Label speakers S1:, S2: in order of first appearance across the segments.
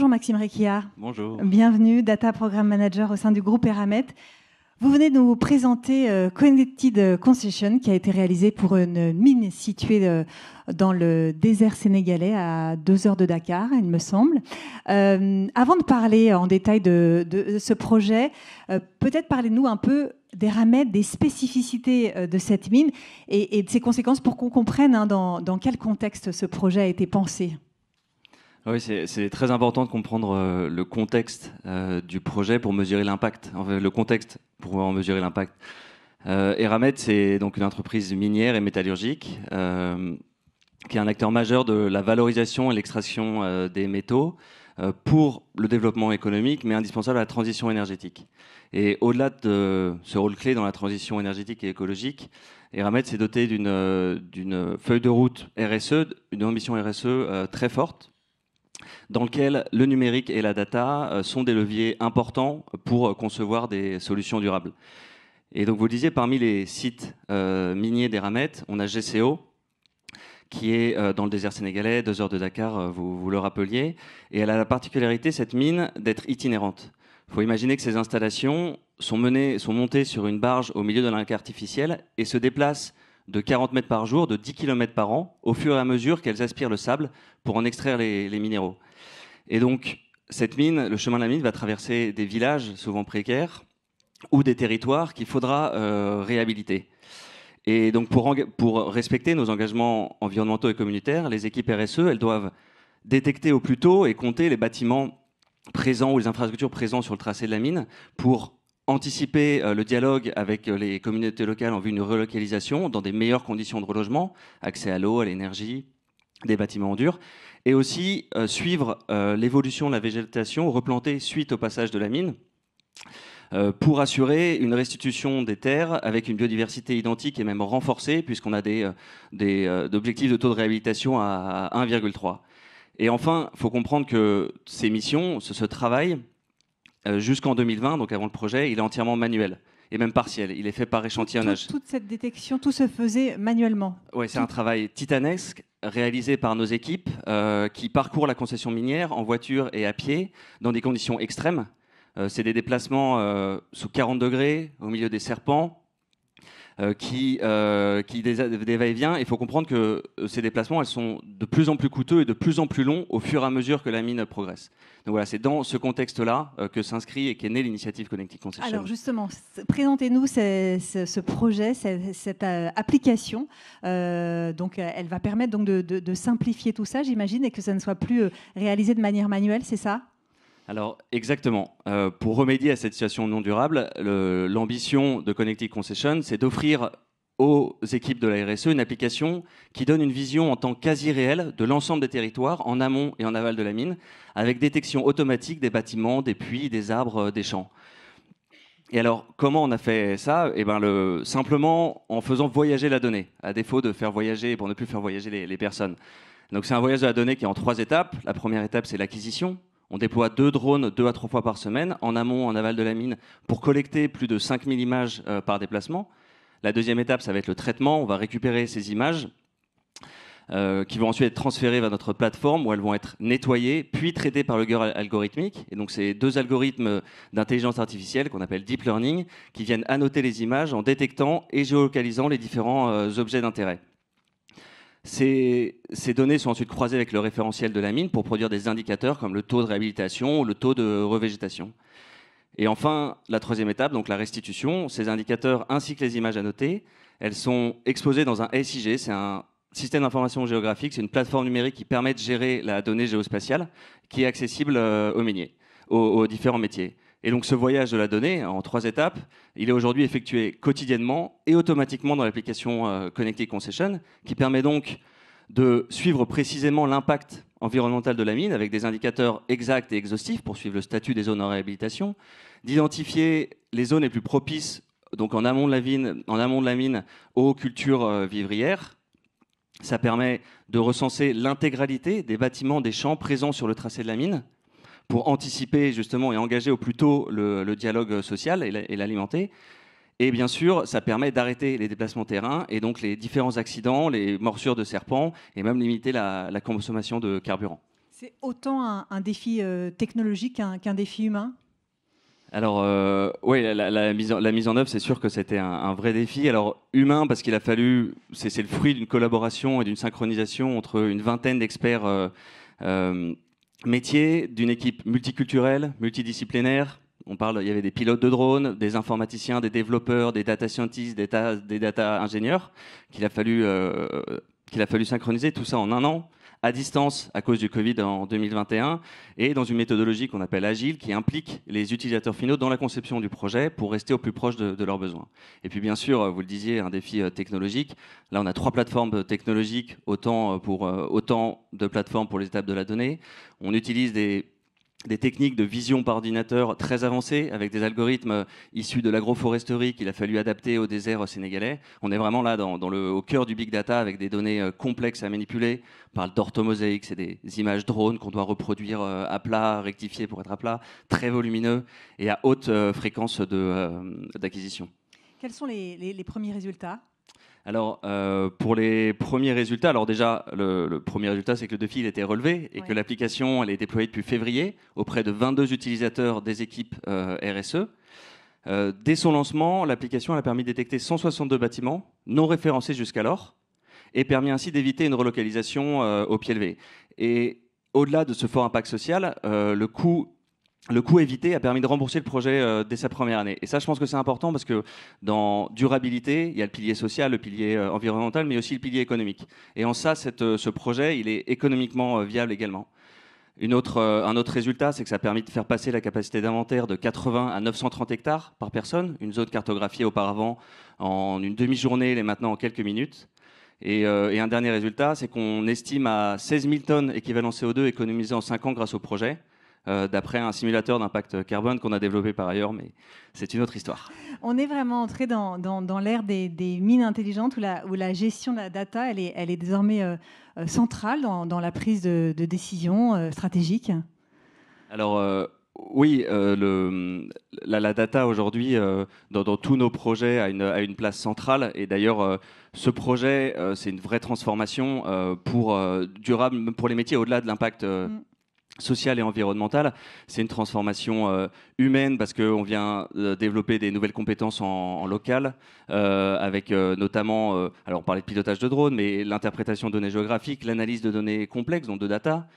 S1: Bonjour Maxime Réquillart.
S2: Bonjour.
S1: Bienvenue, Data Program Manager au sein du groupe Eramet. Vous venez de nous présenter Connected Concession, qui a été réalisé pour une mine située dans le désert sénégalais à 2 heures de Dakar, il me semble. Avant de parler en détail de ce projet, peut-être parlez-nous un peu d'Eramet, des spécificités de cette mine et de ses conséquences pour qu'on comprenne dans quel contexte ce projet a été pensé.
S2: Oui, c'est très important de comprendre le contexte du projet pour mesurer l'impact. Le contexte pour en mesurer l'impact. Eramet, c'est donc une entreprise minière et métallurgique qui est un acteur majeur de la valorisation et l'extraction des métaux pour le développement économique, mais indispensable à la transition énergétique. Et au-delà de ce rôle clé dans la transition énergétique et écologique, Eramet s'est doté d'une feuille de route RSE, une ambition RSE très forte, dans lequel le numérique et la data sont des leviers importants pour concevoir des solutions durables. Et donc vous le disiez, parmi les sites miniers d'Eramet, on a GCO, qui est dans le désert sénégalais, 2 heures de Dakar, vous le rappeliez, et elle a la particularité, cette mine, d'être itinérante. Il faut imaginer que ces installations sont montées sur une barge au milieu de lac artificiel et se déplacent de 40 mètres par jour, de 10 km par an, au fur et à mesure qu'elles aspirent le sable pour en extraire les minéraux. Et donc, cette mine, le chemin de la mine va traverser des villages souvent précaires ou des territoires qu'il faudra réhabiliter. Et donc, pour respecter nos engagements environnementaux et communautaires, les équipes RSE, elles doivent détecter au plus tôt et compter les bâtiments présents ou les infrastructures présentes sur le tracé de la mine pour anticiper le dialogue avec les communautés locales en vue d'une relocalisation dans des meilleures conditions de relogement, accès à l'eau, à l'énergie, des bâtiments en dur, et aussi suivre l'évolution de la végétation replantée suite au passage de la mine pour assurer une restitution des terres avec une biodiversité identique et même renforcée, puisqu'on a des objectifs de taux de réhabilitation à 1,3. Et enfin, il faut comprendre que ces missions, ce travail, jusqu'en 2020, donc avant le projet, il est entièrement manuel et même partiel. Il est fait par échantillonnage.
S1: Toute cette détection, tout se faisait manuellement.
S2: Oui, c'est un travail titanesque réalisé par nos équipes qui parcourent la concession minière en voiture et à pied dans des conditions extrêmes. C'est des déplacements sous 40 degrés au milieu des serpents qui des va-et-vient. Il faut comprendre que ces déplacements, elles sont de plus en plus coûteux et de plus en plus longs au fur et à mesure que la mine progresse. Donc voilà, c'est dans ce contexte-là que s'inscrit et qu'est née l'initiative Connected Concession.
S1: Alors justement, présentez-nous ce projet, cette application. Donc, elle va permettre donc de simplifier tout ça, j'imagine, et que ça ne soit plus réalisé de manière manuelle, c'est ça ?
S2: Alors, exactement. Pour remédier à cette situation non durable, l'ambition de Connected Concession, c'est d'offrir aux équipes de la RSE une application qui donne une vision en temps quasi réel de l'ensemble des territoires, en amont et en aval de la mine, avec détection automatique des bâtiments, des puits, des arbres, des champs. Et alors, comment on a fait ça ? Simplement en faisant voyager la donnée, à défaut de faire voyager, pour ne plus faire voyager les personnes. Donc c'est un voyage de la donnée qui est en 3 étapes. La première étape, c'est l'acquisition. On déploie 2 drones 2 à 3 fois par semaine, en amont, en aval de la mine, pour collecter plus de 5000 images par déplacement. La deuxième étape, ça va être le traitement. On va récupérer ces images qui vont ensuite être transférées vers notre plateforme où elles vont être nettoyées, puis traitées par le cœur algorithmique. Et donc, c'est 2 algorithmes d'intelligence artificielle qu'on appelle deep learning qui viennent annoter les images en détectant et géolocalisant les différents objets d'intérêt. Ces données sont ensuite croisées avec le référentiel de la mine pour produire des indicateurs comme le taux de réhabilitation ou le taux de revégétation. Et enfin, la troisième étape, donc la restitution, ces indicateurs ainsi que les images annotées, elles sont exposées dans un SIG, c'est un système d'information géographique, c'est une plateforme numérique qui permet de gérer la donnée géospatiale qui est accessible aux miniers, aux différents métiers. Et donc ce voyage de la donnée, en 3 étapes, il est aujourd'hui effectué quotidiennement et automatiquement dans l'application Connected Concession, qui permet donc de suivre précisément l'impact environnemental de la mine avec des indicateurs exacts et exhaustifs pour suivre le statut des zones en réhabilitation, d'identifier les zones les plus propices, donc en amont de la mine, aux cultures vivrières. Ça permet de recenser l'intégralité des bâtiments, des champs présents sur le tracé de la mine, pour anticiper justement et engager au plus tôt le dialogue social et l'alimenter. Et bien sûr, ça permet d'arrêter les déplacements terrain et donc les différents accidents, les morsures de serpents et même limiter la consommation de carburant.
S1: C'est autant un défi technologique qu'un défi humain?
S2: Alors, oui, la mise en œuvre, c'est sûr que c'était un vrai défi. Alors, humain, parce qu'il a fallu, c'est le fruit d'une collaboration et d'une synchronisation entre une vingtaine d'experts métiers, d'une équipe multiculturelle, multidisciplinaire. Il y avait des pilotes de drones, des informaticiens, des développeurs, des data scientists, des data ingénieurs, qu'il a fallu synchroniser tout ça en un an, à distance à cause du Covid en 2021, et dans une méthodologie qu'on appelle agile, qui implique les utilisateurs finaux dans la conception du projet pour rester au plus proche de leurs besoins. Et puis bien sûr, vous le disiez, un défi technologique. Là, on a 3 plateformes technologiques, autant de plateformes pour les étapes de la donnée. On utilise des techniques de vision par ordinateur très avancées, avec des algorithmes issus de l'agroforesterie qu'il a fallu adapter au désert sénégalais. On est vraiment là au cœur du big data, avec des données complexes à manipuler. On parle d'orthomosaïque, c'est des images drones qu'on doit reproduire à plat, rectifier pour être à plat, très volumineux et à haute fréquence d'acquisition.
S1: Quels sont les premiers résultats ?
S2: Alors, pour les premiers résultats, alors déjà, le premier résultat, c'est que le défi il était relevé et que l'application elle est déployée depuis février auprès de 22 utilisateurs des équipes RSE. Dès son lancement, l'application elle a permis de détecter 162 bâtiments non référencés jusqu'alors et permis ainsi d'éviter une relocalisation au pied levé. Et au-delà de ce fort impact social, le coût évité a permis de rembourser le projet dès sa première année. Et ça, je pense que c'est important parce que dans durabilité, il y a le pilier social, le pilier environnemental, mais aussi le pilier économique. Et en ça, ce projet, il est économiquement viable également. Un autre résultat, c'est que ça a permis de faire passer la capacité d'inventaire de 80 à 930 hectares par personne, une zone cartographiée auparavant en une demi-journée, elle est maintenant en quelques minutes. Et un dernier résultat, c'est qu'on estime à 16 000 tonnes équivalent CO2 économisées en 5 ans grâce au projet. D'après un simulateur d'impact carbone qu'on a développé par ailleurs, mais c'est une autre histoire.
S1: On est vraiment entré dans l'ère des mines intelligentes où la gestion de la data, elle est désormais centrale dans la prise de décision stratégique.
S2: Alors oui, la data aujourd'hui, dans tous nos projets, a une place centrale. Et d'ailleurs, ce projet, c'est une vraie transformation durable pour les métiers au-delà de l'impact sociale et environnementale. C'est une transformation humaine parce qu'on vient développer des nouvelles compétences en local, avec notamment, alors on parlait de pilotage de drone, mais l'interprétation de données géographiques, l'analyse de données complexes, donc de data.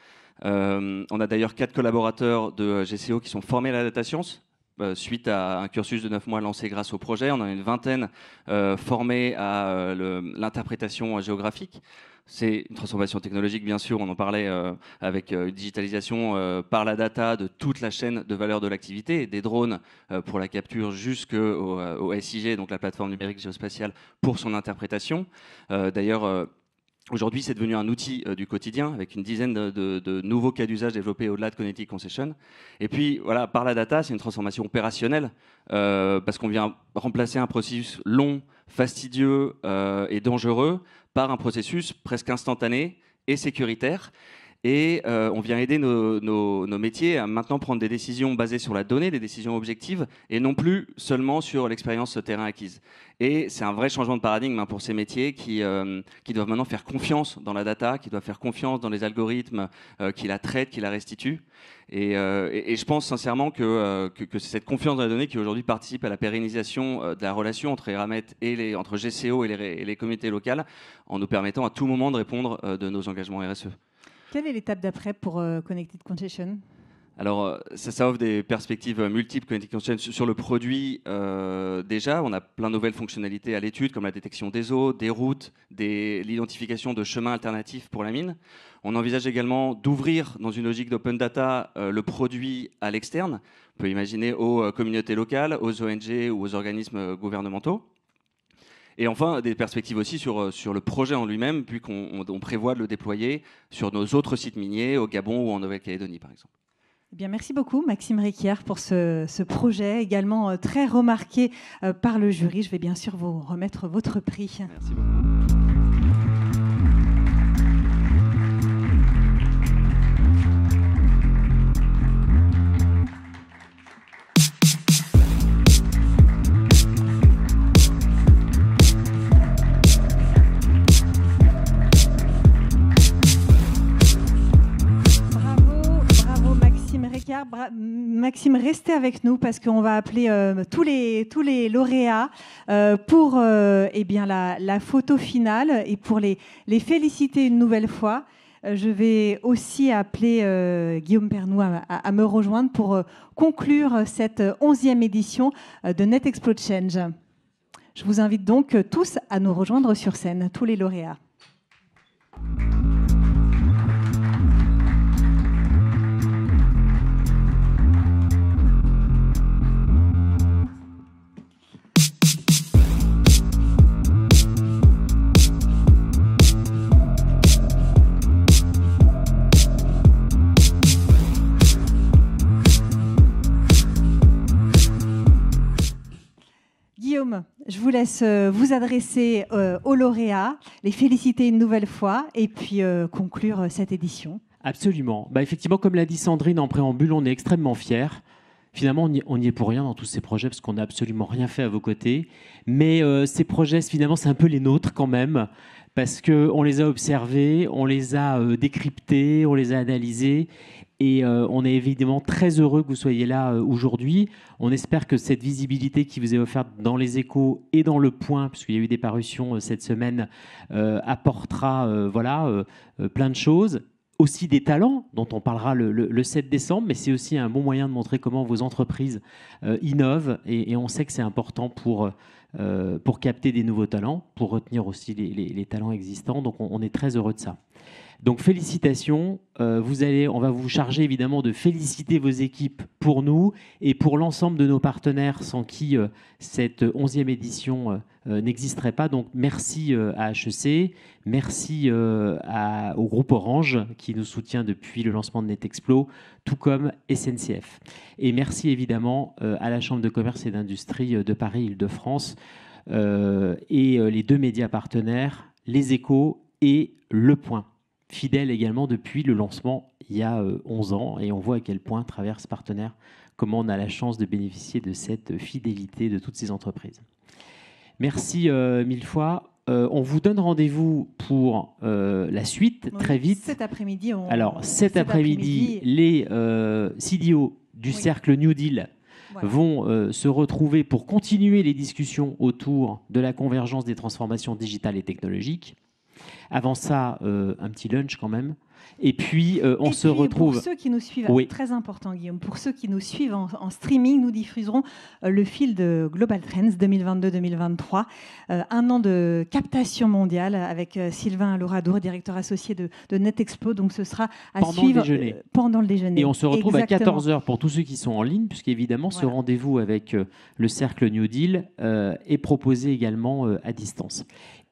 S2: On a d'ailleurs 4 collaborateurs de GCO qui sont formés à la data science, suite à un cursus de 9 mois lancé grâce au projet. On en a une vingtaine formés à l'interprétation géographique. C'est une transformation technologique, bien sûr, on en parlait, avec une digitalisation par la data de toute la chaîne de valeur de l'activité, des drones pour la capture jusqu'au SIG, donc la plateforme numérique géospatiale, pour son interprétation. D'ailleurs, aujourd'hui, c'est devenu un outil du quotidien, avec une dizaine de nouveaux cas d'usage développés au-delà de Connected Concession. Et puis, voilà, par la data, c'est une transformation opérationnelle, parce qu'on vient remplacer un processus long, fastidieux et dangereux par un processus presque instantané et sécuritaire. Et on vient aider nos métiers à maintenant prendre des décisions basées sur la donnée, des décisions objectives, et non plus seulement sur l'expérience terrain acquise. Et c'est un vrai changement de paradigme pour ces métiers qui doivent maintenant faire confiance dans la data, qui doivent faire confiance dans les algorithmes qui la traitent, qui la restituent. Et je pense sincèrement que c'est cette confiance dans la donnée qui aujourd'hui participe à la pérennisation de la relation entre Eramet et entre GCO et les communautés locales, en nous permettant à tout moment de répondre de nos engagements RSE.
S1: Quelle est l'étape d'après pour Connected Concession ?
S2: Alors, ça offre des perspectives multiples Connected Concession sur le produit. Déjà, on a plein de nouvelles fonctionnalités à l'étude, comme la détection des eaux, des routes, l'identification de chemins alternatifs pour la mine. On envisage également d'ouvrir, dans une logique d'open data, le produit à l'externe. On peut imaginer aux communautés locales, aux ONG ou aux organismes gouvernementaux. Et enfin, des perspectives aussi sur le projet en lui-même, puis qu'on prévoit de le déployer sur nos autres sites miniers, au Gabon ou en Nouvelle-Calédonie, par exemple.
S1: Eh bien, merci beaucoup, Maxime Réquière, pour ce projet, également très remarqué par le jury. Je vais bien sûr vous remettre votre prix.
S2: Merci beaucoup.
S1: Maxime, restez avec nous parce qu'on va appeler tous les lauréats pour bien la photo finale et pour les féliciter une nouvelle fois. Je vais aussi appeler Guillaume Pernoud à me rejoindre pour conclure cette 11e édition de NetExplo Change. Je vous invite donc tous à nous rejoindre sur scène, tous les lauréats. Guillaume, je vous laisse vous adresser aux lauréats, les féliciter une nouvelle fois et puis conclure cette édition.
S3: Absolument. Effectivement, comme l'a dit Sandrine en préambule, on est extrêmement fiers. Finalement, on n'y est pour rien dans tous ces projets parce qu'on n'a absolument rien fait à vos côtés. Mais ces projets, finalement, c'est un peu les nôtres quand même parce qu'on les a observés, on les a décryptés, on les a analysés. Et on est évidemment très heureux que vous soyez là aujourd'hui. On espère que cette visibilité qui vous est offerte dans les Échos et dans Le Point, puisqu'il y a eu des parutions cette semaine, apportera plein de choses. Aussi des talents, dont on parlera le 7 décembre, mais c'est aussi un bon moyen de montrer comment vos entreprises innovent. Et on sait que c'est important pour capter des nouveaux talents, pour retenir aussi les talents existants. Donc on est très heureux de ça. Donc félicitations, on va vous charger évidemment de féliciter vos équipes pour nous et pour l'ensemble de nos partenaires sans qui cette 11e édition n'existerait pas. Donc merci à HEC, merci au groupe Orange qui nous soutient depuis le lancement de NetExplo, tout comme SNCF. Et merci évidemment à la Chambre de commerce et d'industrie de Paris-Île-de-France et les 2 médias partenaires, les Échos et Le Point. Fidèle également depuis le lancement il y a 11 ans. Et on voit à quel point, à travers ce partenaire, comment on a la chance de bénéficier de cette fidélité de toutes ces entreprises. Merci 1000 fois. On vous donne rendez-vous pour la suite très vite.
S1: Cet après-midi.
S3: Alors, cet après-midi, les CDO du cercle New Deal vont se retrouver pour continuer les discussions autour de la convergence des transformations digitales et technologiques. Avant ça, un petit lunch quand même. Et puis, on se retrouve...
S1: Pour ceux qui nous suivent, très important Guillaume, pour ceux qui nous suivent en streaming, nous diffuserons le fil de Global Trends 2022-2023, un an de captation mondiale avec Sylvain Loradour, directeur associé de NetExplo. Donc ce sera à suivre pendant le déjeuner.
S3: Et on se retrouve à 14h pour tous ceux qui sont en ligne, puisqu'évidemment, ce rendez-vous avec le cercle New Deal est proposé également à distance.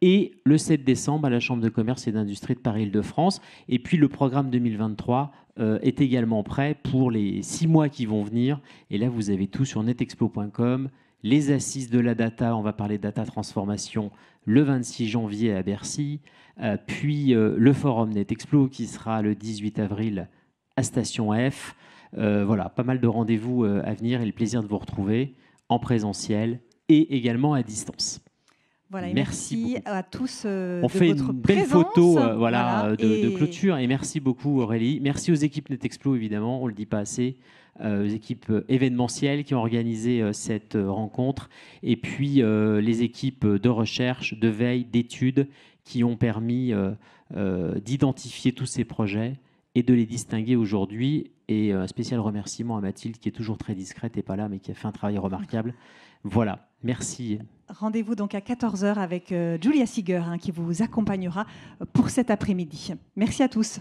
S3: Et le 7 décembre à la Chambre de commerce et d'industrie de Paris-Île-de-France. Et puis le programme 2023 est également prêt pour les 6 mois qui vont venir. Et là, vous avez tout sur netexplo.com, les assises de la data, on va parler data transformation le 26 janvier à Bercy, puis le forum NetExplo qui sera le 18 avril à Station F. Voilà, pas mal de rendez-vous à venir et le plaisir de vous retrouver en présentiel et également à distance.
S1: Voilà, et merci à tous
S3: on fait une belle photo de clôture et merci beaucoup Aurélie. Merci aux équipes NetExplo évidemment, on ne le dit pas assez, aux équipes événementielles qui ont organisé cette rencontre et puis les équipes de recherche, de veille, d'études qui ont permis d'identifier tous ces projets et de les distinguer aujourd'hui. Et un spécial remerciement à Mathilde qui est toujours très discrète et pas là mais qui a fait un travail remarquable. Voilà, merci.
S1: Rendez-vous donc à 14h avec Julia Seeger qui vous accompagnera pour cet après-midi. Merci à tous.